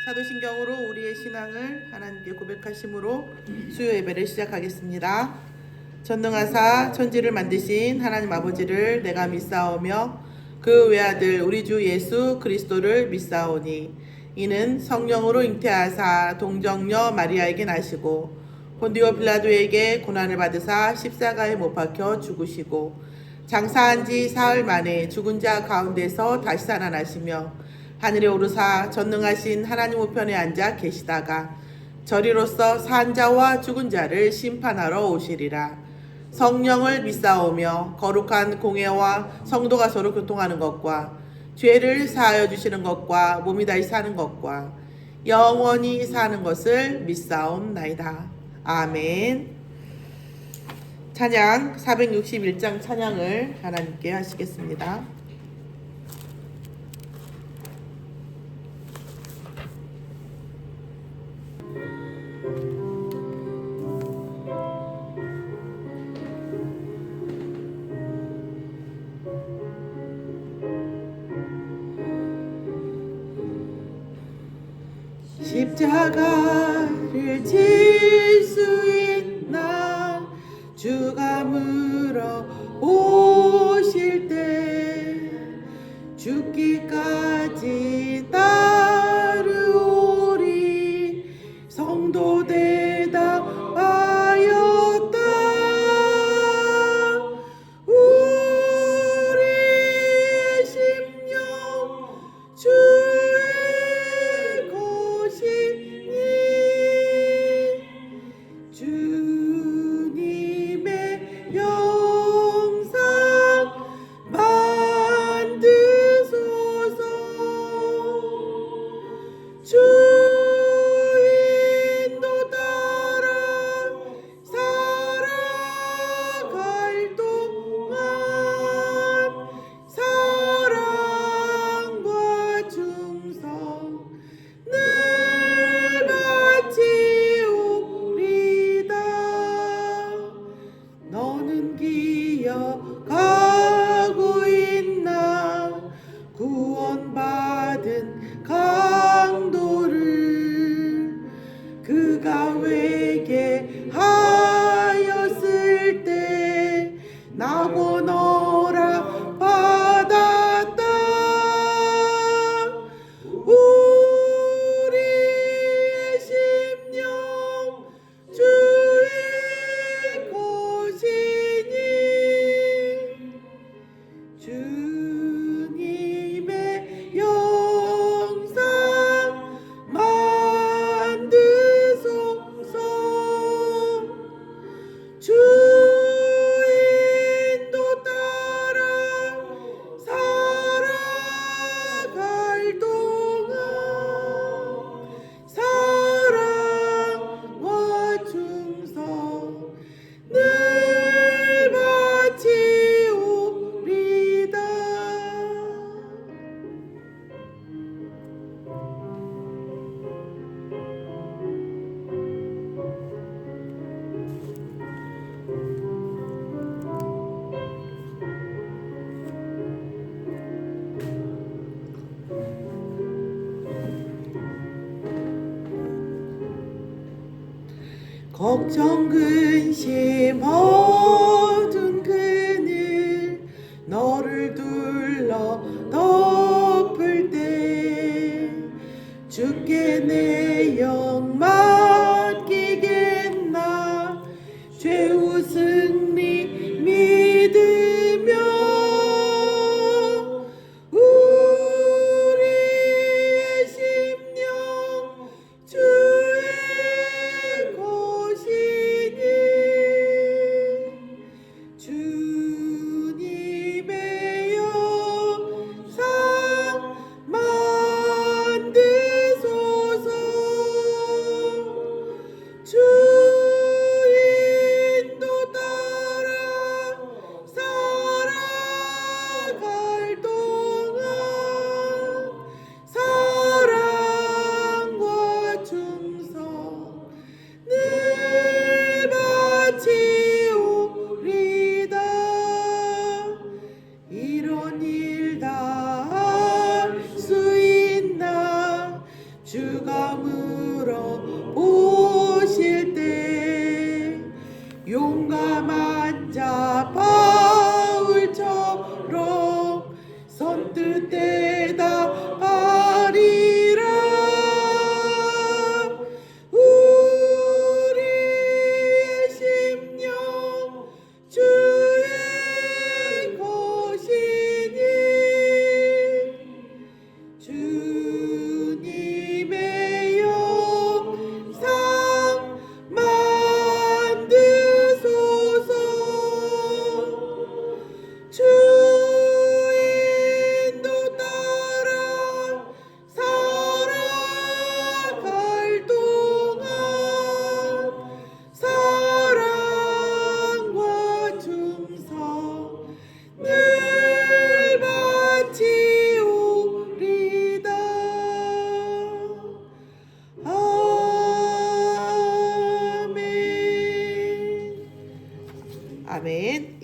사도신경으로 우리의 신앙을 하나님께 고백하심으로 수요 예배를 시작하겠습니다. 전능하사 천지를 만드신 하나님 아버지를 내가 믿사오며 그 외아들 우리 주 예수 그리스도를 믿사오니 이는 성령으로 잉태하사 동정녀 마리아에게 나시고 본디오 빌라도에게 고난을 받으사 십자가에 못 박혀 죽으시고 장사한 지 사흘 만에 죽은 자 가운데서 다시 살아나시며 하늘에 오르사 전능하신 하나님 우편에 앉아 계시다가 저리로서 산 자와 죽은 자를 심판하러 오시리라. 성령을 믿사오며 거룩한 공회와 성도가 서로 교통하는 것과 죄를 사하여 주시는 것과 몸이 다시 사는 것과 영원히 사는 것을 믿사옵나이다. 아멘. 찬양 461장 찬양을 하나님께 하시겠습니다. 십자가를 질 수 있나 주가 물어 오실 때 죽기까지 따르오리 성도 대답하였다. 우리의 심령 주의 것이니 주님의 영상 만드소서. 주 인도 따라 살아갈 동안 사랑과 충성 늘 바치오리다. 너는 기억하고 있나 구원받은 강도를 그가 회개하였을 때 나고 너라 받았다. 우리의 심령 주의 것이니 주님의 영상 만드소서. 주 인도 따라 살아갈 동안 사랑과 충성 늘 바치오리다. 걱정 근심 어두운 그늘 너를 둘러 덮을 때 주께 내 영 맡기겠나 최후 승리 믿으며 우리의 심령 주의 것이니 주님의 영상 만드소서.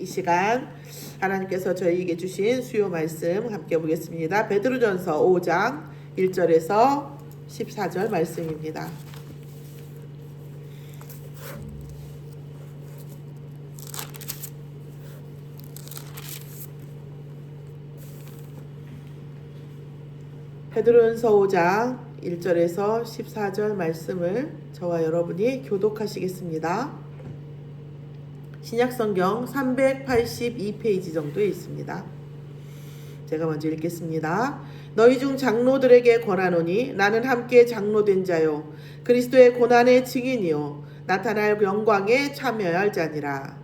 이 시간 하나님께서 저희에게 주신 수요 말씀 함께 보겠습니다. 베드로전서 5장 1절에서 14절 말씀입니다. 베드로전서 5장 1절에서 14절 말씀을 저와 여러분이 교독하시겠습니다. 신약성경 382페이지 정도에 있습니다. 제가 먼저 읽겠습니다. 너희 중 장로들에게 권하노니 나는 함께 장로된 자요 그리스도의 고난의 증인이요 나타날 영광에 참여할 자니라.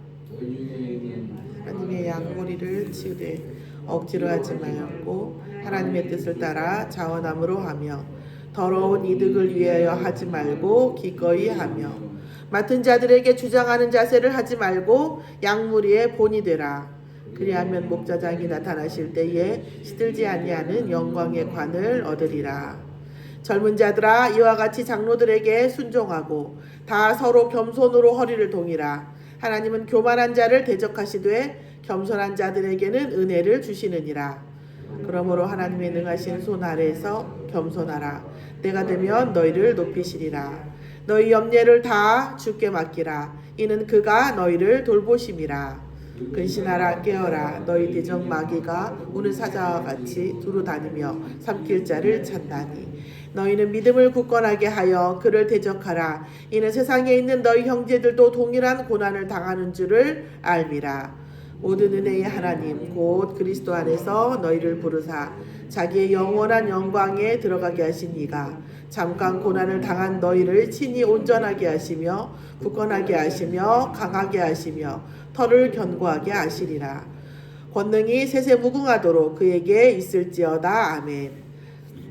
하나님의 양무리를 치되 억지로 하지 말고 하나님의 뜻을 따라 자원함으로 하며 더러운 이득을 위하여 하지 말고 기꺼이 하며 맡은 자들에게 주장하는 자세를 하지 말고 양무리의 본이 되라. 그리하면 목자장이 나타나실 때에 시들지 아니하는 영광의 관을 얻으리라. 젊은 자들아 이와 같이 장로들에게 순종하고 다 서로 겸손으로 허리를 동이라. 하나님은 교만한 자를 대적하시되 겸손한 자들에게는 은혜를 주시느니라. 그러므로 하나님의 능하신 손 아래에서 겸손하라. 때가 되면 너희를 높이시리라. 너희 염려를 다 주께 맡기라. 이는 그가 너희를 돌보심이라. 근신하라 깨어라. 너희 대적 마귀가 우는 사자와 같이 두루 다니며 삼킬 자를 찾나니 너희는 믿음을 굳건하게 하여 그를 대적하라. 이는 세상에 있는 너희 형제들도 동일한 고난을 당하는 줄을 알미라. 모든 은혜의 하나님 곧 그리스도 안에서 너희를 부르사 자기의 영원한 영광에 들어가게 하신 이가 잠깐 고난을 당한 너희를 친히 온전하게 하시며 굳건하게 하시며 강하게 하시며 털을 견고하게 하시리라. 권능이 세세 무궁하도록 그에게 있을지어다. 아멘.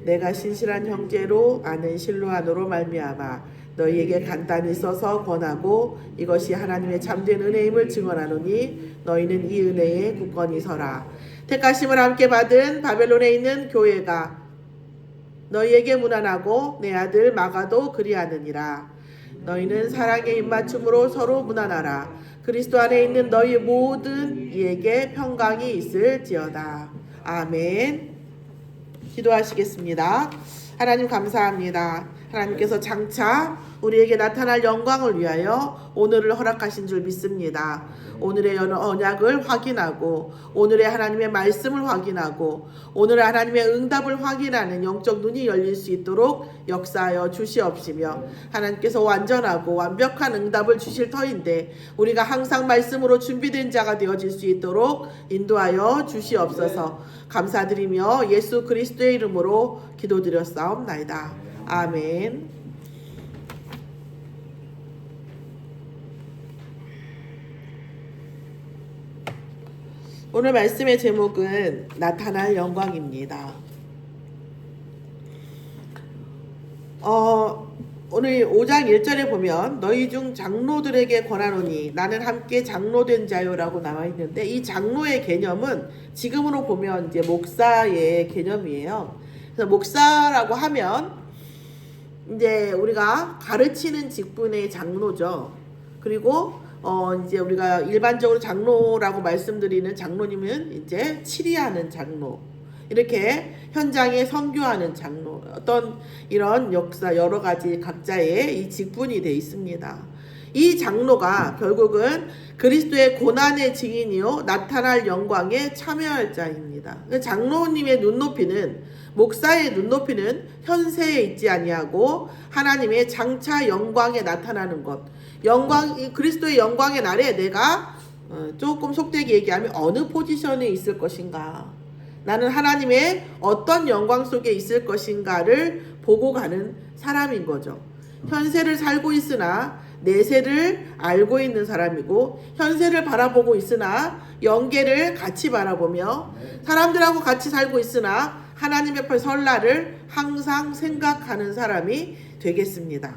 내가 신실한 형제로 아는 실로 안으로 말미암아 너희에게 간단히 써서 권하고 이것이 하나님의 참된 은혜임을 증언하노니 너희는 이 은혜에 굳건히 서라. 택하심을 함께 받은 바벨론에 있는 교회가 너희에게 문안하고 내 아들 마가도 그리하느니라. 너희는 사랑의 입맞춤으로 서로 문안하라. 그리스도 안에 있는 너희 모든 이에게 평강이 있을지어다. 아멘. 기도하시겠습니다. 하나님 감사합니다. 하나님께서 장차 우리에게 나타날 영광을 위하여 오늘을 허락하신 줄 믿습니다. 오늘의 언약을 확인하고 오늘의 하나님의 말씀을 확인하고 오늘의 하나님의 응답을 확인하는 영적 눈이 열릴 수 있도록 역사하여 주시옵시며 하나님께서 완전하고 완벽한 응답을 주실 터인데 우리가 항상 말씀으로 준비된 자가 되어질 수 있도록 인도하여 주시옵소서. 감사드리며 예수 그리스도의 이름으로 기도드렸사옵나이다. 아멘. 오늘 말씀의 제목은 나타날 영광입니다. 오늘 5장 1절에 보면 너희 중 장로들에게 권하노니 나는 함께 장로된 자요라고 나와 있는데 이 장로의 개념은 지금으로 보면 이제 목사의 개념이에요. 그래서 목사라고 하면 이제 우리가 가르치는 직분의 장로죠. 그리고 이제 우리가 일반적으로 장로라고 말씀드리는 장로님은 이제 치리하는 장로, 이렇게 현장에 선교하는 장로, 어떤 이런 역사 여러 가지 각자의 이 직분이 되어 있습니다. 이 장로가 결국은 그리스도의 고난의 증인이요 나타날 영광에 참여할 자입니다. 장로님의 눈높이는 목사의 눈높이는 현세에 있지 아니하고 하나님의 장차 영광에 나타나는 것. 그리스도의 영광의 날에 내가 조금 속되게 얘기하면 어느 포지션에 있을 것인가, 나는 하나님의 어떤 영광 속에 있을 것인가를 보고 가는 사람인 거죠. 현세를 살고 있으나 내세를 알고 있는 사람이고 현세를 바라보고 있으나 영계를 같이 바라보며 사람들하고 같이 살고 있으나 하나님 앞에 설 날을 항상 생각하는 사람이 되겠습니다.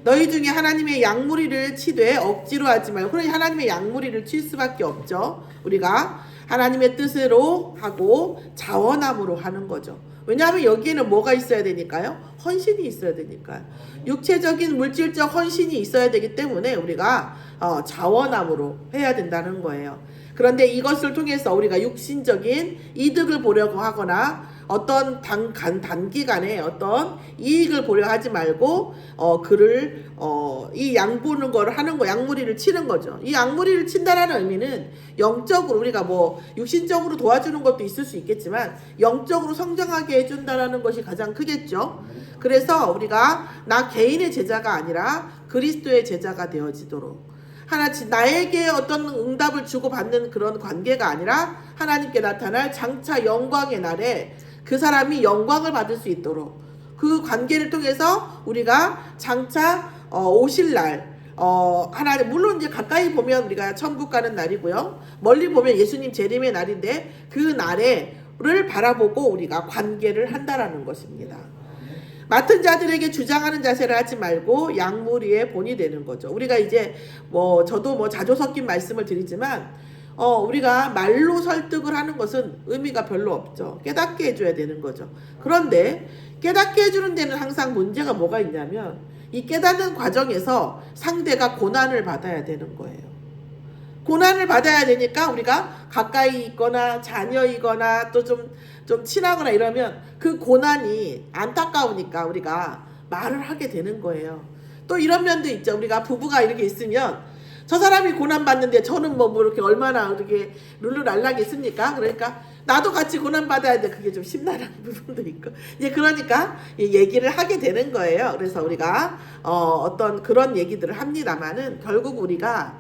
너희 중에 하나님의 양무리를 치되 억지로 하지 말고, 그러니 하나님의 양무리를 칠 수밖에 없죠. 우리가 하나님의 뜻으로 하고 자원함으로 하는 거죠. 왜냐하면 여기에는 뭐가 있어야 되니까요? 헌신이 있어야 되니까요. 육체적인 물질적 헌신이 있어야 되기 때문에 우리가 자원함으로 해야 된다는 거예요. 그런데 이것을 통해서 우리가 육신적인 이득을 보려고 하거나 어떤 단기간에 어떤 이익을 보려 하지 말고 이 양보는 거를 하는 거, 양무리를 치는 거죠. 이 양무리를 친다라는 의미는 영적으로 우리가 뭐 육신적으로 도와주는 것도 있을 수 있겠지만 영적으로 성장하게 해준다라는 것이 가장 크겠죠. 그래서 우리가 나 개인의 제자가 아니라 그리스도의 제자가 되어지도록 나에게 어떤 응답을 주고받는 그런 관계가 아니라 하나님께 나타날 장차 영광의 날에 그 사람이 영광을 받을 수 있도록 그 관계를 통해서 우리가 장차 오실 날 하나님 물론 이제 가까이 보면 우리가 천국 가는 날이고요. 멀리 보면 예수님 재림의 날인데 그 날에를 바라보고 우리가 관계를 한다라는 것입니다. 맡은 자들에게 주장하는 자세를 하지 말고 양무리의 본이 되는 거죠. 우리가 이제 저도 자조 섞인 말씀을 드리지만 우리가 말로 설득을 하는 것은 의미가 별로 없죠. 깨닫게 해줘야 되는 거죠. 그런데 깨닫게 해주는 데는 항상 문제가 뭐가 있냐면 이 깨닫는 과정에서 상대가 고난을 받아야 되는 거예요. 고난을 받아야 되니까 우리가 가까이 있거나 자녀이거나 또 좀 친하거나 이러면 그 고난이 안타까우니까 우리가 말을 하게 되는 거예요. 또 이런 면도 있죠. 우리가 부부가 이렇게 있으면 저 사람이 고난받는데 저는 뭐 이렇게 얼마나 이렇게 룰루랄라겠습니까? 그러니까 나도 같이 고난받아야 돼. 그게 좀 심란한 부분도 있고. 이제 그러니까 얘기를 하게 되는 거예요. 그래서 우리가 어떤 그런 얘기들을 합니다만은 결국 우리가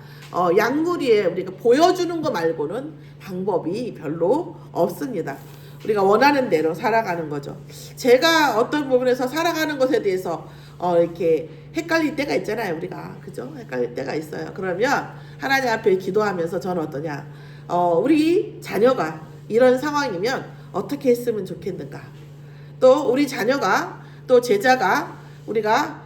양무리에 우리가 보여주는 거 말고는 방법이 별로 없습니다. 우리가 원하는 대로 살아가는 거죠. 제가 어떤 부분에서 살아가는 것에 대해서 이렇게 헷갈릴 때가 있잖아요. 우리가 그죠? 헷갈릴 때가 있어요. 그러면 하나님 앞에 기도하면서 저는 어떠냐? 우리 자녀가 이런 상황이면 어떻게 했으면 좋겠는가? 또 우리 자녀가 또 제자가 우리가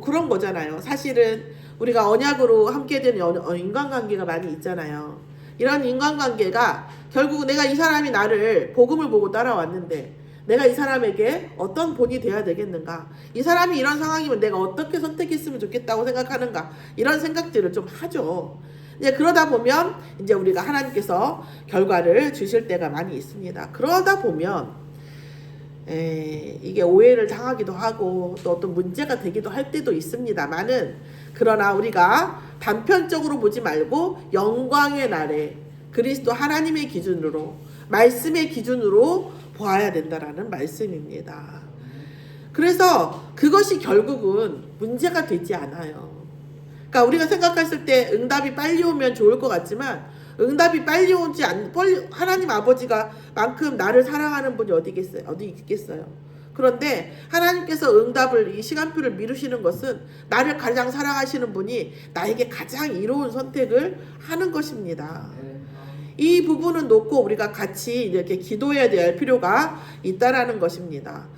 그런 거잖아요. 사실은 우리가 언약으로 함께 되는 인간관계가 많이 있잖아요. 이런 인간관계가 결국 내가 이 사람이 나를 복음을 보고 따라왔는데 내가 이 사람에게 어떤 본이 돼야 되겠는가? 이 사람이 이런 상황이면 내가 어떻게 선택했으면 좋겠다고 생각하는가? 이런 생각들을 좀 하죠. 이제 그러다 보면 이제 우리가 하나님께서 결과를 주실 때가 많이 있습니다. 그러다 보면 이게 오해를 당하기도 하고 또 어떤 문제가 되기도 할 때도 있습니다만은 그러나 우리가 단편적으로 보지 말고 영광의 날에 그리스도 하나님의 기준으로 말씀의 기준으로 보아야 된다라는 말씀입니다. 그래서 그것이 결국은 문제가 되지 않아요. 그러니까 우리가 생각했을 때 응답이 빨리 오면 좋을 것 같지만 응답이 빨리 오지 하나님 아버지가 만큼 나를 사랑하는 분이 어디 있겠어요. 그런데 하나님께서 응답을 이 시간표를 미루시는 것은 나를 가장 사랑하시는 분이 나에게 가장 이로운 선택을 하는 것입니다. 이 부분은 놓고 우리가 같이 이렇게 기도해야 될 필요가 있다라는 것입니다.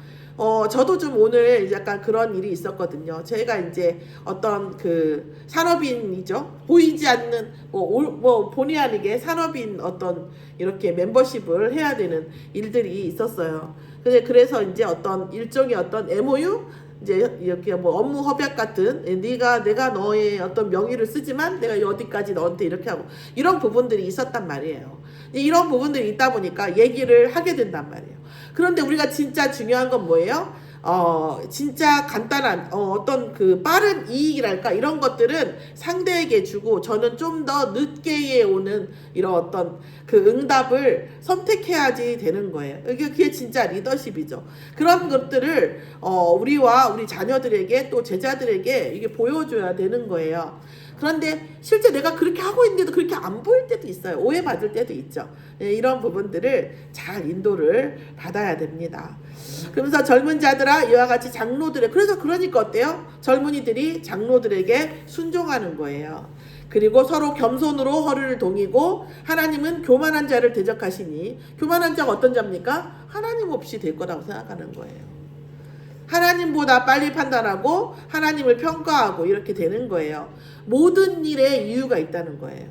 저도 좀 오늘 약간 그런 일이 있었거든요. 제가 이제 어떤 그 산업인이죠. 보이지 않는 본의 아니게 산업인 어떤 이렇게 멤버십을 해야 되는 일들이 있었어요. 그래서 이제 어떤 일종의 어떤 MOU 이제 이렇게 업무 협약 같은 내가 너의 어떤 명의를 쓰지만 내가 어디까지 너한테 이렇게 하고 이런 부분들이 있었단 말이에요. 이런 부분들이 있다 보니까 얘기를 하게 된단 말이에요. 그런데 우리가 진짜 중요한 건 뭐예요? 진짜 간단한 어떤 그 빠른 이익이랄까 이런 것들은 상대에게 주고 저는 좀 더 늦게 오는 이런 어떤 그 응답을 선택해야지 되는 거예요. 그게 진짜 리더십이죠. 그런 것들을 우리와 우리 자녀들에게 또 제자들에게 이게 보여줘야 되는 거예요. 그런데 실제 내가 그렇게 하고 있는데도 그렇게 안 보일 때도 있어요. 오해받을 때도 있죠. 이런 부분들을 잘 인도를 받아야 됩니다. 그러면서 젊은 자들아 이와 같이 그러니까 어때요? 젊은이들이 장로들에게 순종하는 거예요. 그리고 서로 겸손으로 허리를 동이고 하나님은 교만한 자를 대적하시니 교만한 자가 어떤 자입니까? 하나님 없이 될 거라고 생각하는 거예요. 하나님보다 빨리 판단하고 하나님을 평가하고 이렇게 되는 거예요. 모든 일에 이유가 있다는 거예요.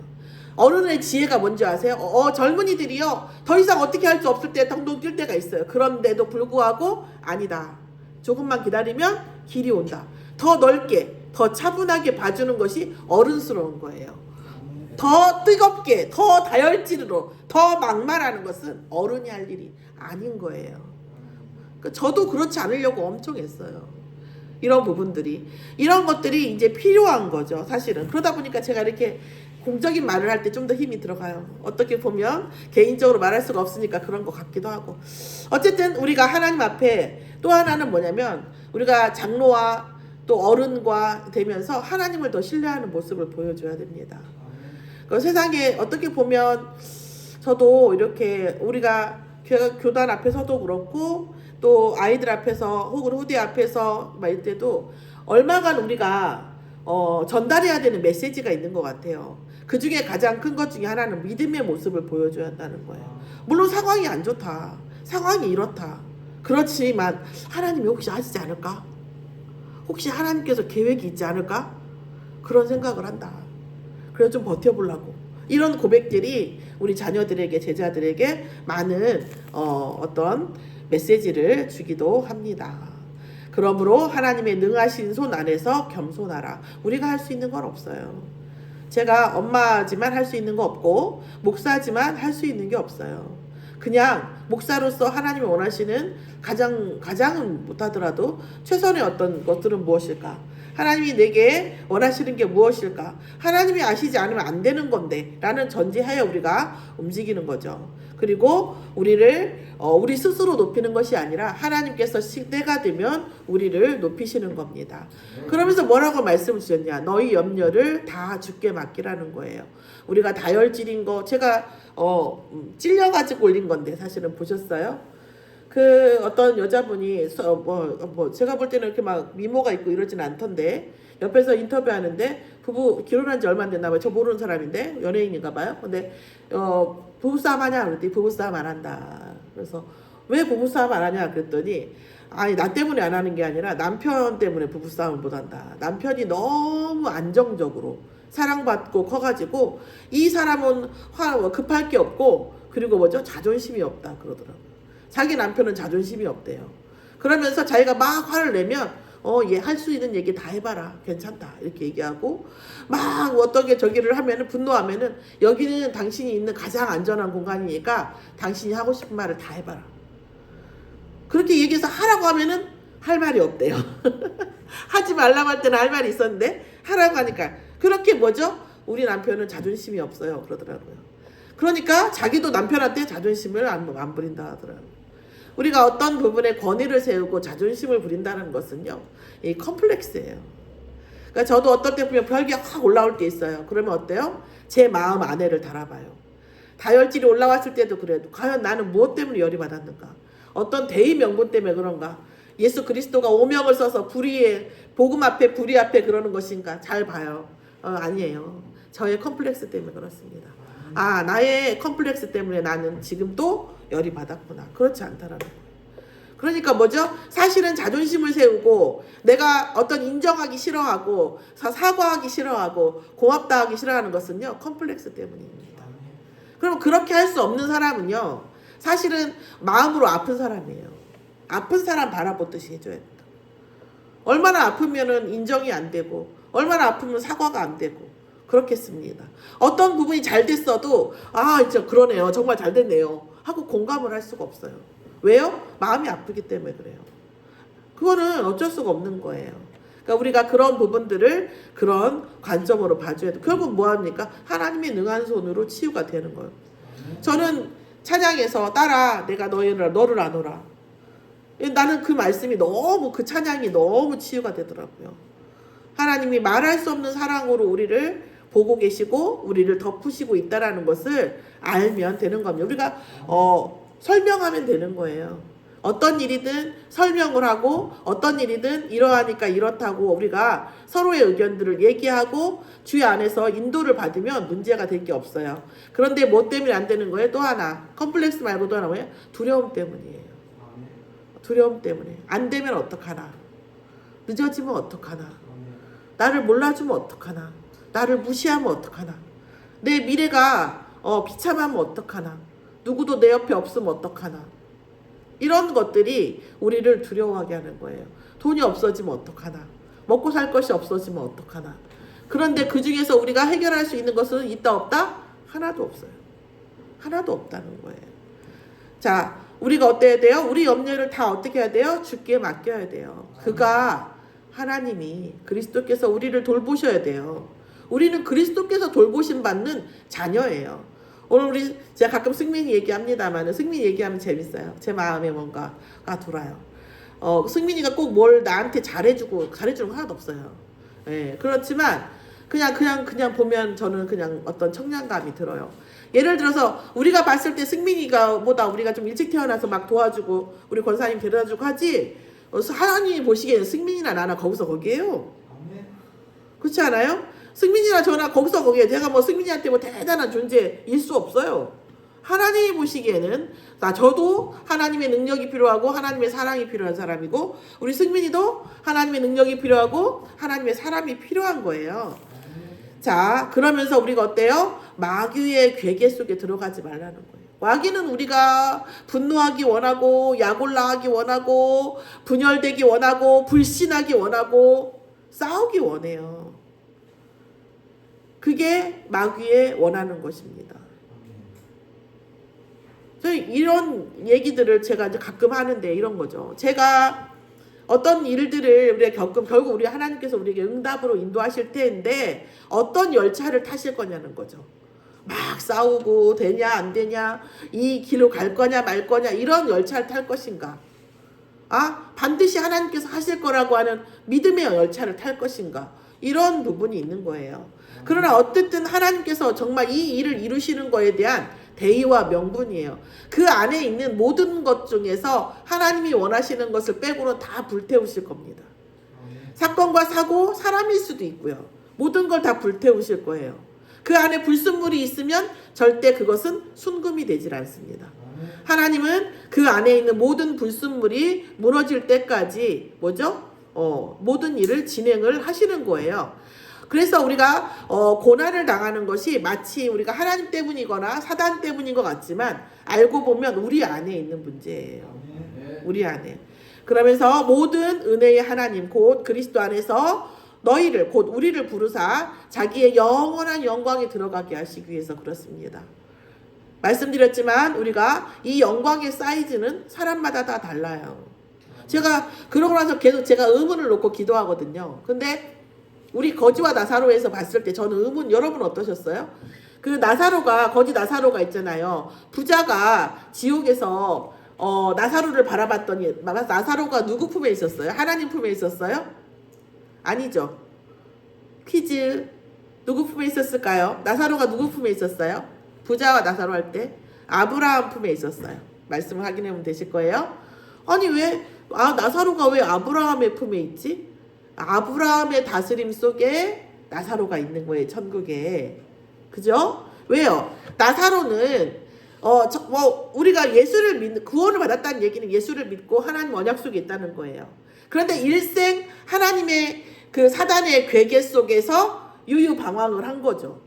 어른의 지혜가 뭔지 아세요? 젊은이들이요 더 이상 어떻게 할 수 없을 때 덩덩 뛸 때가 있어요. 그런데도 불구하고 아니다. 조금만 기다리면 길이 온다. 더 넓게 더 차분하게 봐주는 것이 어른스러운 거예요. 더 뜨겁게, 더 다혈질로, 더 막말하는 것은 어른이 할 일이 아닌 거예요. 저도 그렇지 않으려고 엄청 했어요. 이런 부분들이, 이런 것들이 이제 필요한 거죠, 사실은. 그러다 보니까 제가 이렇게 공적인 말을 할 때 좀 더 힘이 들어가요. 어떻게 보면 개인적으로 말할 수가 없으니까 그런 것 같기도 하고. 어쨌든 우리가 하나님 앞에 또 하나는 뭐냐면, 우리가 장로와 또 어른과 되면서 하나님을 더 신뢰하는 모습을 보여줘야 됩니다. 그 세상에 어떻게 보면 저도 이렇게 우리가 교단 앞에서도 그렇고 또 아이들 앞에서 혹은 후대 앞에서 말 때도 얼마간 우리가 전달해야 되는 메시지가 있는 것 같아요. 그 중에 가장 큰 것 중에 하나는 믿음의 모습을 보여줘야 한다는 거예요. 물론 상황이 안 좋다, 상황이 이렇다, 그렇지만 하나님이 혹시 하시지 않을까? 혹시 하나님께서 계획이 있지 않을까? 그런 생각을 한다. 그래서 좀 버텨보려고. 이런 고백들이 우리 자녀들에게, 제자들에게 많은 어떤 메시지를 주기도 합니다. 그러므로 하나님의 능하신 손 안에서 겸손하라. 우리가 할 수 있는 건 없어요. 제가 엄마지만 할 수 있는 거 없고 목사지만 할 수 있는 게 없어요. 그냥 목사로서 하나님이 원하시는 가장은 못하더라도 최선의 어떤 것들은 무엇일까? 하나님이 내게 원하시는 게 무엇일까? 하나님이 아시지 않으면 안 되는 건데 라는 전제하에 우리가 움직이는 거죠. 그리고 우리 스스로 높이는 것이 아니라 하나님께서 때가 되면 우리를 높이시는 겁니다. 그러면서 뭐라고 말씀을 주셨냐? 너희 염려를 다 주께 맡기라는 거예요. 우리가 다혈질인 거, 제가 찔려가지고 올린 건데 사실은 보셨어요? 그 어떤 여자분이 제가 볼 때는 이렇게 막 미모가 있고 이러진 않던데 옆에서 인터뷰하는데 부부 결혼한 지 얼마 안 됐나 봐요. 저 모르는 사람인데 연예인인가 봐요. 근데 부부싸움 하냐 그랬더니 부부싸움 안 한다. 그래서 왜 부부싸움 안 하냐 그랬더니 아니 나 때문에 안 하는 게 아니라 남편 때문에 부부싸움을 못 한다. 남편이 너무 안정적으로 사랑받고 커가지고 이 사람은 급할 게 없고 그리고 자존심이 없다 그러더라고요. 자기 남편은 자존심이 없대요. 그러면서 자기가 막 화를 내면 얘 할 수 있는 얘기 다 해봐라. 괜찮다. 이렇게 얘기하고 막 어떻게 저기를 하면은 분노하면은 여기는 당신이 있는 가장 안전한 공간이니까 당신이 하고 싶은 말을 다 해봐라. 그렇게 얘기해서 하라고 하면은 할 말이 없대요. 하지 말라고 할 때는 할 말이 있었는데 하라고 하니까 그렇게 우리 남편은 자존심이 없어요. 그러더라고요. 그러니까 자기도 남편한테 자존심을 안 부린다 하더라고요. 우리가 어떤 부분에 권위를 세우고 자존심을 부린다는 것은요, 이 컴플렉스예요. 그러니까 저도 어떤 때 보면 벽이 확 올라올 때 있어요. 그러면 어때요? 제 마음 안에를 달아봐요. 다혈질이 올라왔을 때도 그래도 과연 나는 무엇 때문에 열이 받았는가? 어떤 대의 명분 때문에 그런가? 예수 그리스도가 오명을 써서 복음 앞에 불의 앞에 그러는 것인가? 잘 봐요. 아니에요. 저의 컴플렉스 때문에 그렇습니다. 나의 컴플렉스 때문에 나는 지금 또 열이 받았구나. 그렇지 않다라는 거예요. 그러니까 사실은 자존심을 세우고 내가 어떤 인정하기 싫어하고 사과하기 싫어하고 고맙다 하기 싫어하는 것은요, 컴플렉스 때문입니다. 그럼 그렇게 할 수 없는 사람은요, 사실은 마음으로 아픈 사람이에요. 아픈 사람 바라보듯이 해줘야 된다. 얼마나 아프면은 인정이 안 되고 얼마나 아프면 사과가 안 되고 그렇겠습니다. 어떤 부분이 잘 됐어도 진짜 그러네요. 정말 잘 됐네요. 하고 공감을 할 수가 없어요. 왜요? 마음이 아프기 때문에 그래요. 그거는 어쩔 수가 없는 거예요. 그러니까 우리가 그런 부분들을 그런 관점으로 봐줘야 돼. 결국 뭐합니까? 하나님의 능한 손으로 치유가 되는 거예요. 저는 찬양에서 따라 내가 너를 아노라. 나는 그 말씀이 그 찬양이 너무 치유가 되더라고요. 하나님이 말할 수 없는 사랑으로 우리를 보고 계시고 우리를 덮으시고 있다라는 것을 알면 되는 겁니다. 우리가 설명하면 되는 거예요. 어떤 일이든 설명을 하고 어떤 일이든 이러하니까 이렇다고 우리가 서로의 의견들을 얘기하고 주의 안에서 인도를 받으면 문제가 될 게 없어요. 그런데 뭐 때문에 안 되는 거예요? 또 하나, 컴플렉스 말고 또 하나 뭐예요? 두려움 때문이에요. 두려움 때문에. 안 되면 어떡하나? 늦어지면 어떡하나? 나를 몰라주면 어떡하나? 나를 무시하면 어떡하나? 내 미래가 비참하면 어떡하나? 누구도 내 옆에 없으면 어떡하나? 이런 것들이 우리를 두려워하게 하는 거예요. 돈이 없어지면 어떡하나? 먹고 살 것이 없어지면 어떡하나? 그런데 그 중에서 우리가 해결할 수 있는 것은 있다 없다? 하나도 없어요. 하나도 없다는 거예요. 자, 우리가 어때야 돼요? 우리 염려를 다 어떻게 해야 돼요? 주께 맡겨야 돼요. 그가 하나님이 그리스도께서 우리를 돌보셔야 돼요. 우리는 그리스도께서 돌보심 받는 자녀예요. 오늘 제가 가끔 승민이 얘기합니다만 승민이 얘기하면 재밌어요. 제 마음에 뭔가가 돌아요. 승민이가 꼭 뭘 나한테 잘해주는 거 하나도 없어요. 예, 그렇지만 그냥 보면 저는 그냥 어떤 청량감이 들어요. 예를 들어서 우리가 봤을 때 승민이가 보다 우리가 좀 일찍 태어나서 막 도와주고 우리 권사님 데려다주고 하지, 하나님이 보시기에는 승민이나 나나 거기서 거기에요. 그렇지 않아요? 승민이나 저나 거기서 거기에 제가 뭐 승민이한테 뭐 대단한 존재일 수 없어요. 하나님이 보시기에는 저도 하나님의 능력이 필요하고 하나님의 사랑이 필요한 사람이고 우리 승민이도 하나님의 능력이 필요하고 하나님의 사람이 필요한 거예요. 자, 그러면서 우리가 어때요? 마귀의 괴계 속에 들어가지 말라는 거예요. 마귀는 우리가 분노하기 원하고 약올라하기 원하고 분열되기 원하고 불신하기 원하고 싸우기 원해요. 그게 마귀의 원하는 것입니다. 이런 얘기들을 제가 이제 가끔 하는데 이런 거죠. 제가 어떤 일들을 우리가 겪으면 결국 우리 하나님께서 우리에게 응답으로 인도하실 텐데 어떤 열차를 타실 거냐는 거죠. 막 싸우고 되냐 안 되냐, 이 길로 갈 거냐 말 거냐, 이런 열차를 탈 것인가, 반드시 하나님께서 하실 거라고 하는 믿음의 열차를 탈 것인가, 이런 부분이 있는 거예요. 그러나 어쨌든 하나님께서 정말 이 일을 이루시는 거에 대한 대의와 명분이에요. 그 안에 있는 모든 것 중에서 하나님이 원하시는 것을 빼고는 다 불태우실 겁니다. 사건과 사고, 사람일 수도 있고요. 모든 걸 다 불태우실 거예요. 그 안에 불순물이 있으면 절대 그것은 순금이 되질 않습니다. 하나님은 그 안에 있는 모든 불순물이 무너질 때까지 모든 일을 진행을 하시는 거예요. 그래서 우리가 고난을 당하는 것이 마치 우리가 하나님 때문이거나 사단 때문인 것 같지만 알고 보면 우리 안에 있는 문제예요. 우리 안에. 그러면서 모든 은혜의 하나님 곧 그리스도 안에서 너희를 곧 우리를 부르사 자기의 영원한 영광에 들어가게 하시기 위해서 그렇습니다. 말씀드렸지만 우리가 이 영광의 사이즈는 사람마다 다 달라요. 제가 그러고 나서 계속 제가 의문을 놓고 기도하거든요. 근데 우리 거지와 나사로에서 봤을 때 저는 여러분 어떠셨어요? 그 거지 나사로가 있잖아요. 부자가 지옥에서 나사로를 바라봤더니 나사로가 누구 품에 있었어요? 하나님 품에 있었어요? 아니죠. 퀴즈. 누구 품에 있었을까요? 나사로가 누구 품에 있었어요? 부자와 나사로 할 때 아브라함 품에 있었어요. 말씀을 확인하면 되실 거예요. 아니 나사로가 왜 아브라함의 품에 있지? 아브라함의 다스림 속에 나사로가 있는 거예요. 천국에. 그죠? 왜요? 나사로는 우리가 구원을 받았다는 얘기는 예수를 믿고 하나님 언약 속에 있다는 거예요. 그런데 일생 하나님의 그 사단의 괴계 속에서 유유방황을 한 거죠.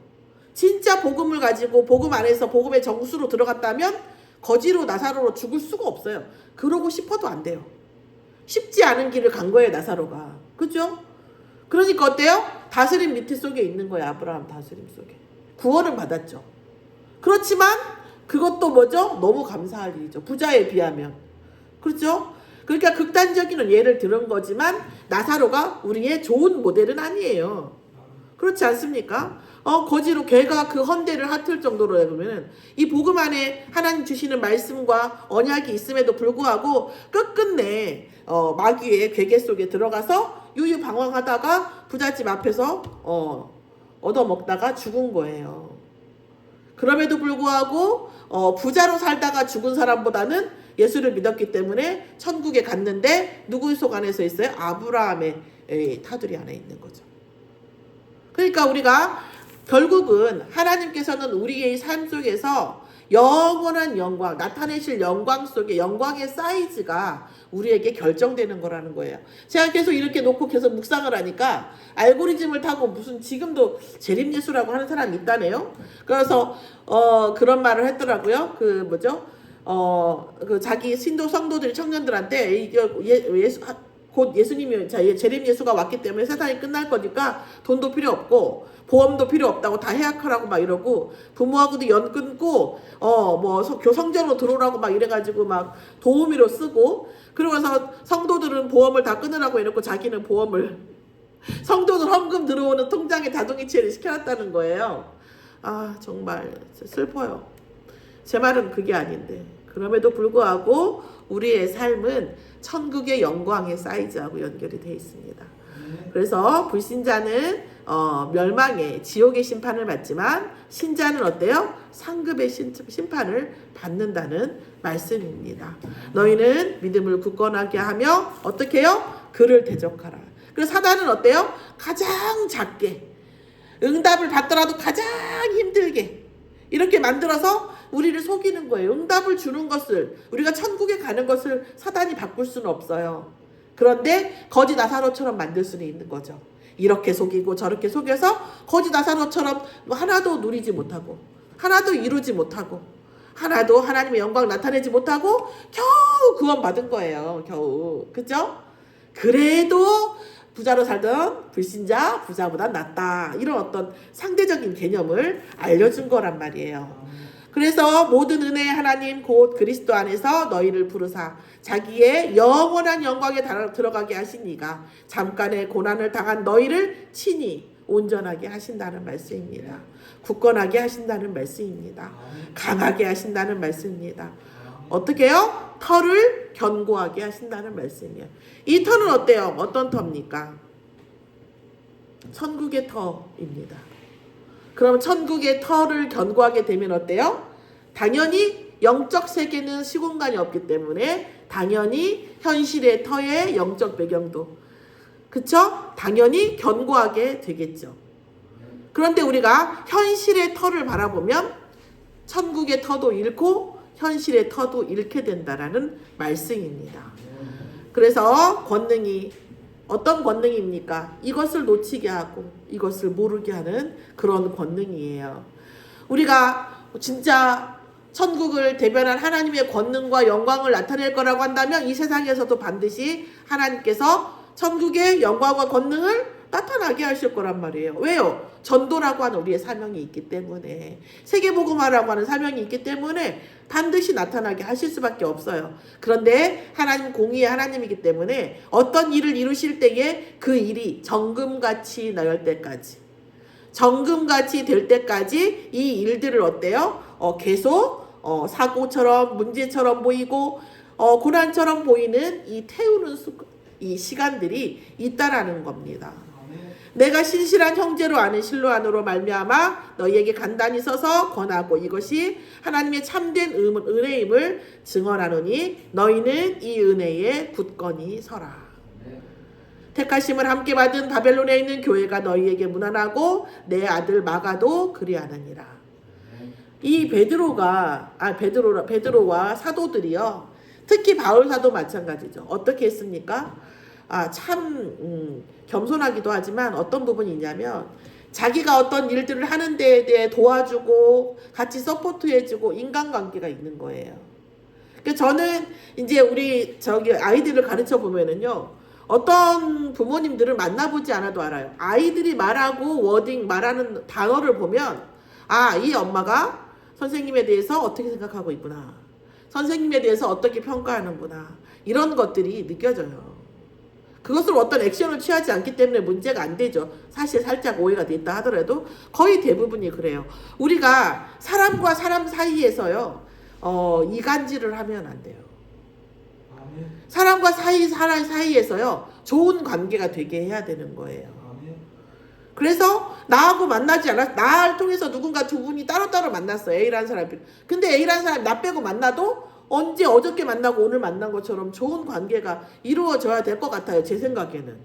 진짜 복음을 가지고 복음 안에서 복음의 정수로 들어갔다면 거지로 나사로로 죽을 수가 없어요. 그러고 싶어도 안 돼요. 쉽지 않은 길을 간 거예요, 나사로가. 그죠? 그러니까 어때요? 다스림 밑에 속에 있는 거예요, 아브라함 다스림 속에. 구원은 받았죠. 그렇지만 그것도 너무 감사할 일이죠. 부자에 비하면. 그렇죠? 그러니까 극단적인 예를 들은 거지만 나사로가 우리의 좋은 모델은 아니에요. 그렇지 않습니까? 거지로 걔가 그 헌대를 핫을 정도로 해보면은 이 복음 안에 하나님 주시는 말씀과 언약이 있음에도 불구하고 끝끝내 마귀의 괴계 속에 들어가서 유유방황하다가 부잣집 앞에서 얻어먹다가 죽은 거예요. 그럼에도 불구하고 부자로 살다가 죽은 사람보다는 예수를 믿었기 때문에 천국에 갔는데 누구 속 안에서 있어요? 아브라함의 타들이 안에 있는 거죠. 그러니까 우리가 결국은 하나님께서는 우리의 삶 속에서 영원한 영광, 나타내실 영광 속에 영광의 사이즈가 우리에게 결정되는 거라는 거예요. 제가 계속 이렇게 놓고 계속 묵상을 하니까 알고리즘을 타고 무슨 지금도 재림예수라고 하는 사람이 있다네요. 그래서 그런 말을 했더라고요. 자기 신도 성도들 청년들한테 예수 곧 예수님이 재림 예수가 왔기 때문에 세상이 끝날 거니까 돈도 필요 없고 보험도 필요 없다고 다 해약하라고 막 이러고 부모하고도 연 끊고 뭐 교성전으로 들어오라고 막 이래가지고 막 도우미로 쓰고 그러면서 성도들은 보험을 다 끊으라고 해놓고 자기는 보험을 성도들 헌금 들어오는 통장에 자동이체를 시켜놨다는 거예요. 아 정말 슬퍼요. 제 말은 그게 아닌데 그럼에도 불구하고 우리의 삶은 천국의 영광의 사이즈하고 연결이 되어 있습니다. 그래서 불신자는 멸망의 지옥의 심판을 받지만 신자는 어때요? 상급의 심판을 받는다는 말씀입니다. 너희는 믿음을 굳건하게 하며 어떻게 해요? 그를 대적하라. 그래서 사단은 어때요? 가장 작게 응답을 받더라도 가장 힘들게 이렇게 만들어서 우리를 속이는 거예요. 응답을 주는 것을 우리가 천국에 가는 것을 사단이 바꿀 수는 없어요. 그런데 거지 나사로처럼 만들 수는 있는 거죠. 이렇게 속이고 저렇게 속여서 거지 나사로처럼 하나도 누리지 못하고 하나도 이루지 못하고 하나도 하나님의 영광을 나타내지 못하고 겨우 구원받은 거예요. 겨우. 그죠? 그래도 부자로 살던 불신자 부자보다 낫다. 이런 어떤 상대적인 개념을 알려준 거란 말이에요. 그래서 모든 은혜의 하나님 곧 그리스도 안에서 너희를 부르사 자기의 영원한 영광에 들어가게 하신 이가 잠깐의 고난을 당한 너희를 친히 온전하게 하신다는 말씀입니다. 굳건하게 하신다는 말씀입니다. 강하게 하신다는 말씀입니다. 어떻게 해요? 터를 견고하게 하신다는 말씀이에요. 이 터는 어때요? 어떤 터입니까? 천국의 터입니다. 그럼 천국의 터를 견고하게 되면 어때요? 당연히 영적 세계는 시공간이 없기 때문에 당연히 현실의 터의 영적 배경도 그쵸? 당연히 견고하게 되겠죠. 그런데 우리가 현실의 터를 바라보면 천국의 터도 잃고 현실의 터도 잃게 된다라는 말씀입니다. 그래서 권능이 어떤 권능입니까? 이것을 놓치게 하고 이것을 모르게 하는 그런 권능이에요. 우리가 진짜 천국을 대변한 하나님의 권능과 영광을 나타낼 거라고 한다면 이 세상에서도 반드시 하나님께서 천국의 영광과 권능을 나타나게 하실 거란 말이에요. 왜요? 전도라고 하는 우리의 사명이 있기 때문에 세계복음화라고 하는 사명이 있기 때문에 반드시 나타나게 하실 수밖에 없어요. 그런데 하나님 공의의 하나님이기 때문에 어떤 일을 이루실 때에 그 일이 정금같이 나올 때까지 정금같이 될 때까지 이 일들을 어때요? 계속 사고처럼 문제처럼 보이고 고난처럼 보이는 이 태우는 이 시간들이 있다라는 겁니다. 내가 신실한 형제로 아는 실로 안으로 말미암아 너희에게 간단히 써서 권하고 이것이 하나님의 참된 은혜임을 증언하노니 너희는 이 은혜에 굳건히 서라. 택하심을 함께 받은 바벨론에 있는 교회가 너희에게 무난하고 내 아들 마가도 그리하느니라. 이 베드로와 사도들이요. 특히 바울 사도 마찬가지죠. 어떻게 했습니까? 참 겸손하기도 하지만 어떤 부분이 있냐면 자기가 어떤 일들을 하는 데에 대해 도와주고 같이 서포트해주고 인간관계가 있는 거예요. 그러니까 저는 이제 우리 아이들을 가르쳐 보면은요. 어떤 부모님들을 만나보지 않아도 알아요. 아이들이 말하고 말하는 단어를 보면 이 엄마가 선생님에 대해서 어떻게 생각하고 있구나. 선생님에 대해서 어떻게 평가하는구나. 이런 것들이 느껴져요. 그것을 어떤 액션을 취하지 않기 때문에 문제가 안 되죠. 사실 살짝 오해가 됐다 하더라도 거의 대부분이 그래요. 우리가 사람과 사람 사이에서요. 이간질을 하면 안 돼요. 사람과 사람 사이에서요. 좋은 관계가 되게 해야 되는 거예요. 그래서 나하고 만나지 않았 나를 통해서 누군가 두 분이 따로따로 만났어. A라는 사람이. 근데 A라는 사람이 나 빼고 만나도 언제 어저께 만나고 오늘 만난 것처럼 좋은 관계가 이루어져야 될 것 같아요. 제 생각에는.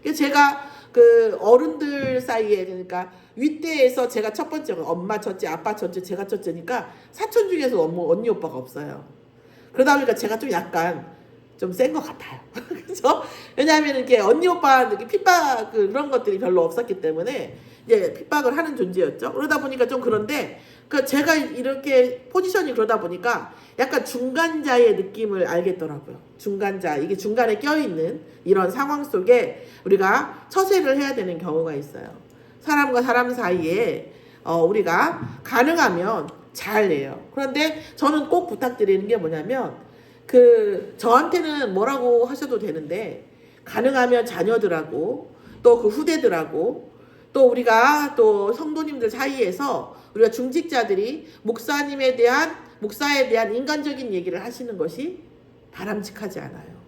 그래서 제가 그 어른들 사이에 그러니까 윗대에서 제가 첫 번째 엄마 첫째 아빠 첫째 제가 첫째니까 사촌 중에서 언니 오빠가 없어요. 그러다 보니까 제가 좀 약간 좀 센 것 같아요. 그래서 왜냐하면 이렇게 언니 오빠 이렇게 핍박 그런 것들이 별로 없었기 때문에 이제 핍박을 하는 존재였죠. 그러다 보니까 좀 그런데 그러니까 제가 이렇게 포지션이 그러다 보니까 약간 중간자의 느낌을 알겠더라고요. 중간자, 이게 중간에 껴있는 이런 상황 속에 우리가 처세를 해야 되는 경우가 있어요. 사람과 사람 사이에 우리가 가능하면 잘 내요. 그런데 저는 꼭 부탁드리는 게 뭐냐면 저한테는 뭐라고 하셔도 되는데 가능하면 자녀들하고 또 그 후대들하고 또 우리가 또 성도님들 사이에서 우리가 중직자들이 목사에 대한 인간적인 얘기를 하시는 것이 바람직하지 않아요.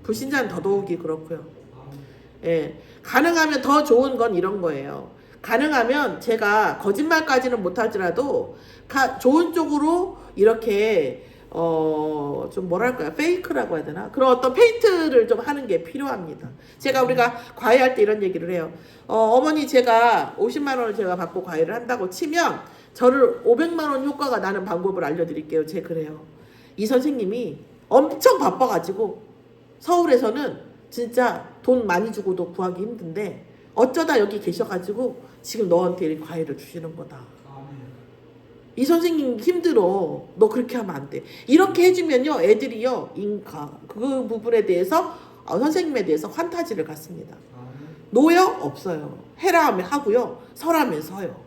불신자는 더더욱이 그렇고요. 예, 가능하면 더 좋은 건 이런 거예요. 가능하면 제가 거짓말까지는 못할지라도 좋은 쪽으로 이렇게 좀 뭐랄까요, 페이크라고 해야 되나, 그런 어떤 페인트를 좀 하는 게 필요합니다. 우리가 과외할 때 이런 얘기를 해요. 어머니, 제가 50만 원을 제가 받고 과외를 한다고 치면 저를 500만 원 효과가 나는 방법을 알려드릴게요. 그래요. 이 선생님이 엄청 바빠가지고 서울에서는 진짜 돈 많이 주고도 구하기 힘든데 어쩌다 여기 계셔가지고 지금 너한테 과외를 주시는 거다. 이 선생님 힘들어. 너 그렇게 하면 안 돼. 이렇게 해주면요, 애들이요, 그 부분에 대해서 선생님에 대해서 환타지를 갖습니다. 노여? 없어요. 해라 하면 하고요, 서라면 서요.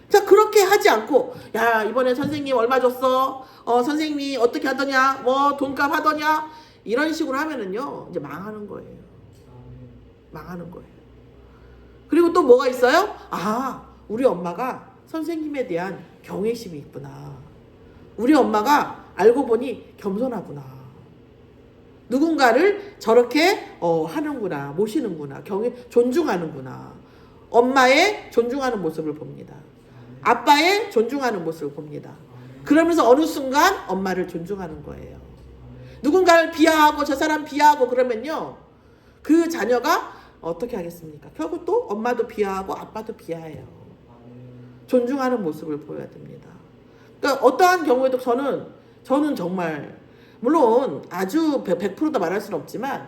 자, 그렇게 하지 않고, 야, 이번에 선생님 얼마 줬어? 선생님이 어떻게 하더냐? 뭐 돈값 하더냐? 이런 식으로 하면은요, 이제 망하는 거예요. 망하는 거예요. 그리고 또 뭐가 있어요? 우리 엄마가 선생님에 대한 경외심이 있구나. 우리 엄마가 알고 보니 겸손하구나. 누군가를 저렇게 하는구나, 모시는구나, 존중하는구나. 엄마의 존중하는 모습을 봅니다. 아빠의 존중하는 모습을 봅니다. 그러면서 어느 순간 엄마를 존중하는 거예요. 누군가를 비하하고 저 사람 비하하고 그러면요, 그 자녀가 어떻게 하겠습니까? 결국 또 엄마도 비하하고 아빠도 비하해요. 존중하는 모습을 보여야 됩니다. 그러니까 어떠한 경우에도 저는 정말, 물론 아주 100%다 말할 수는 없지만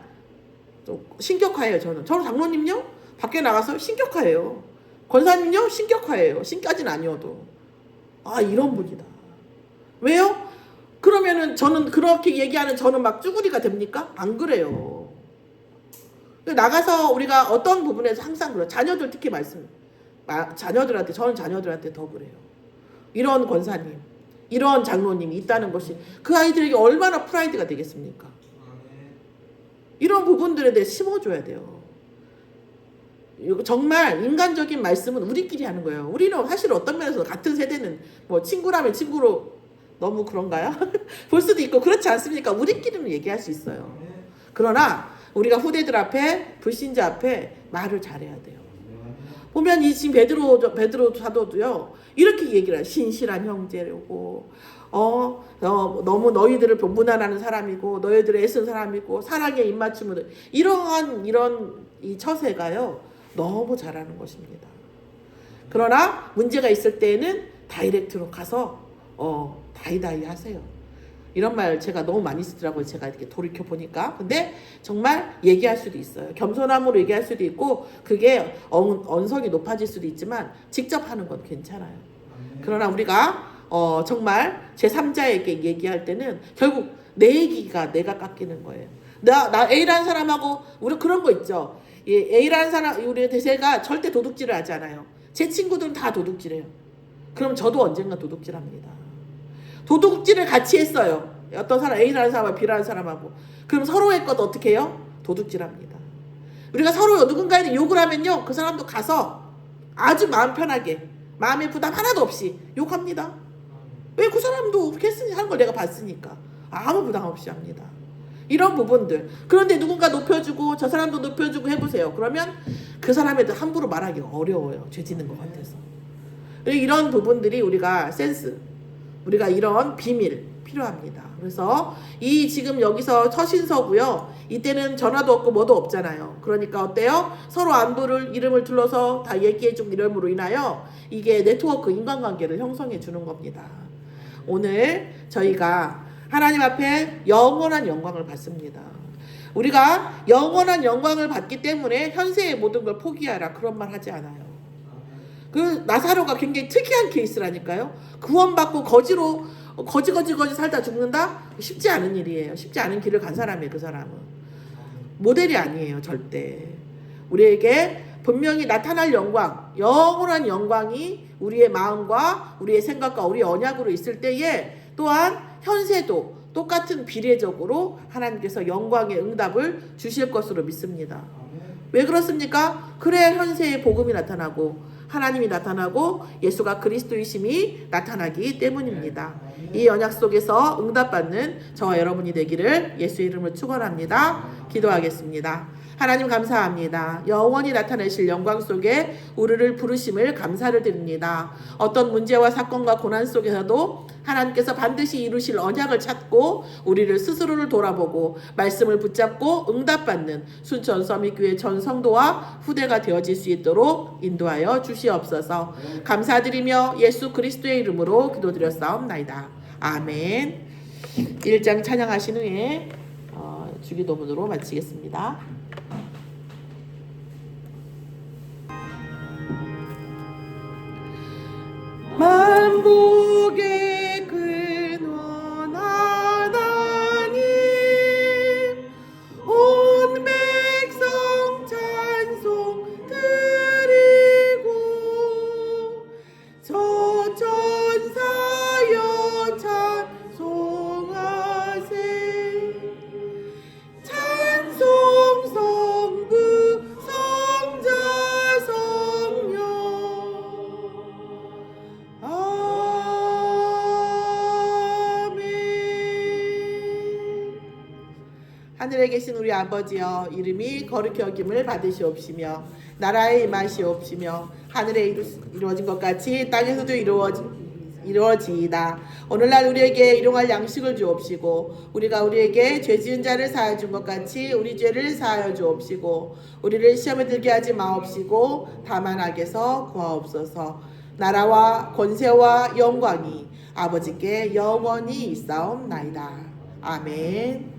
좀 신격화해요. 저는 장로님요, 밖에 나가서 신격화해요. 권사님요, 신격화해요. 신까지는 아니어도. 이런 분이다. 왜요? 그러면은 저는 그렇게 얘기하는 저는 막 쭈구리가 됩니까? 안 그래요. 나가서 우리가 어떤 부분에서 항상 그래요. 자녀들 특히 자녀들한테, 저는 자녀들한테 더 그래요. 이런 권사님, 이런 장로님이 있다는 것이 그 아이들에게 얼마나 프라이드가 되겠습니까? 이런 부분들에 대해 심어줘야 돼요. 정말 인간적인 말씀은 우리끼리 하는 거예요. 우리는 사실 어떤 면에서 같은 세대는 뭐 친구라면 친구로 너무 그런가요? 볼 수도 있고 그렇지 않습니까? 우리끼리는 얘기할 수 있어요. 그러나 우리가 후대들 앞에, 불신자 앞에 말을 잘해야 돼요. 보면 지금 베드로 사도도요, 이렇게 얘기를 해요. 신실한 형제라고, 너무 너희들을 무난하는 사람이고, 너희들을 애쓴 사람이고, 사랑에 입맞춤을, 이런 이 처세가요, 너무 잘하는 것입니다. 그러나 문제가 있을 때는 다이렉트로 가서 다이다이 하세요. 이런 말 제가 너무 많이 쓰더라고요. 제가 이렇게 돌이켜 보니까. 근데 정말 얘기할 수도 있어요. 겸손함으로 얘기할 수도 있고, 그게 언성이 높아질 수도 있지만 직접 하는 건 괜찮아요. 그러나 우리가 정말 제3자에게 얘기할 때는 결국 내 얘기가 내가 깎이는 거예요. 나 A라는 사람하고, 우리 그런 거 있죠. A라는 사람, 우리 대세가 절대 도둑질을 하지 않아요. 제 친구들은 다 도둑질해요. 그럼 저도 언젠가 도둑질합니다. 도둑질을 같이 했어요. 어떤 사람, A라는 사람하고 B라는 사람하고. 그럼 서로의 것 어떻게 해요? 도둑질합니다. 우리가 서로 누군가에게 욕을 하면요, 그 사람도 가서 아주 마음 편하게, 마음의 부담 하나도 없이 욕합니다. 왜? 그 사람도 그렇게 하는 걸 내가 봤으니까. 아무 부담 없이 합니다. 이런 부분들. 그런데 누군가 높여주고 저 사람도 높여주고 해보세요. 그러면 그 사람에 대해 함부로 말하기가 어려워요. 죄 짓는 것 같아서. 이런 부분들이 우리가 우리가 이런 비밀 필요합니다. 그래서 지금 여기서 처신서고요. 이때는 전화도 없고 뭐도 없잖아요. 그러니까 어때요? 서로 안부를, 이름을 둘러서 다 얘기해준 이름으로 인하여 이게 네트워크, 인간관계를 형성해 주는 겁니다. 오늘 저희가 하나님 앞에 영원한 영광을 받습니다. 우리가 영원한 영광을 받기 때문에 현세의 모든 걸 포기하라, 그런 말 하지 않아요. 그 나사로가 굉장히 특이한 케이스라니까요. 구원받고 거지 살다 죽는다? 쉽지 않은 일이에요. 쉽지 않은 길을 간 사람이에요. 그 사람은 모델이 아니에요. 절대. 우리에게 분명히 나타날 영광, 영원한 영광이 우리의 마음과 우리의 생각과 우리의 언약으로 있을 때에 또한 현세도 똑같은 비례적으로 하나님께서 영광의 응답을 주실 것으로 믿습니다. 왜 그렇습니까? 그래야 현세의 복음이 나타나고 하나님이 나타나고 예수가 그리스도이심이 나타나기 때문입니다. 이 언약 속에서 응답받는 저와 여러분이 되기를 예수의 이름으로 축원합니다. 기도하겠습니다. 하나님 감사합니다. 영원히 나타내실 영광 속에 우리를 부르심을 감사를 드립니다. 어떤 문제와 사건과 고난 속에서도 하나님께서 반드시 이루실 언약을 찾고 우리를 스스로를 돌아보고 말씀을 붙잡고 응답받는 순천 서밋교회 전 성도와 후대가 되어질 수 있도록 인도하여 주시옵소서. 감사드리며 예수 그리스도의 이름으로 기도드렸사옵나이다. 아멘. 1장 찬양하신 후에 주기도문으로 마치겠습니다. 만복의 근원 하나님 온 백성 찬송 드리고 저 천사여 찬송하세 찬송 성부 성자 성령 하늘에 계신 우리 아버지여 이름이 거룩히 여김을 받으시옵시며 나라의 임하시옵시며 하늘에 이루어진 것 같이 땅에서도 이루어지이다. 오늘날 우리에게 일용할 양식을 주옵시고 우리가 우리에게 죄 지은 자를 사하여 준 것 같이 우리 죄를 사하여 주옵시고 우리를 시험에 들게 하지 마옵시고 다만 악에서 구하옵소서. 나라와 권세와 영광이 아버지께 영원히 있사옵나이다. 아멘.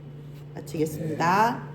마치겠습니다.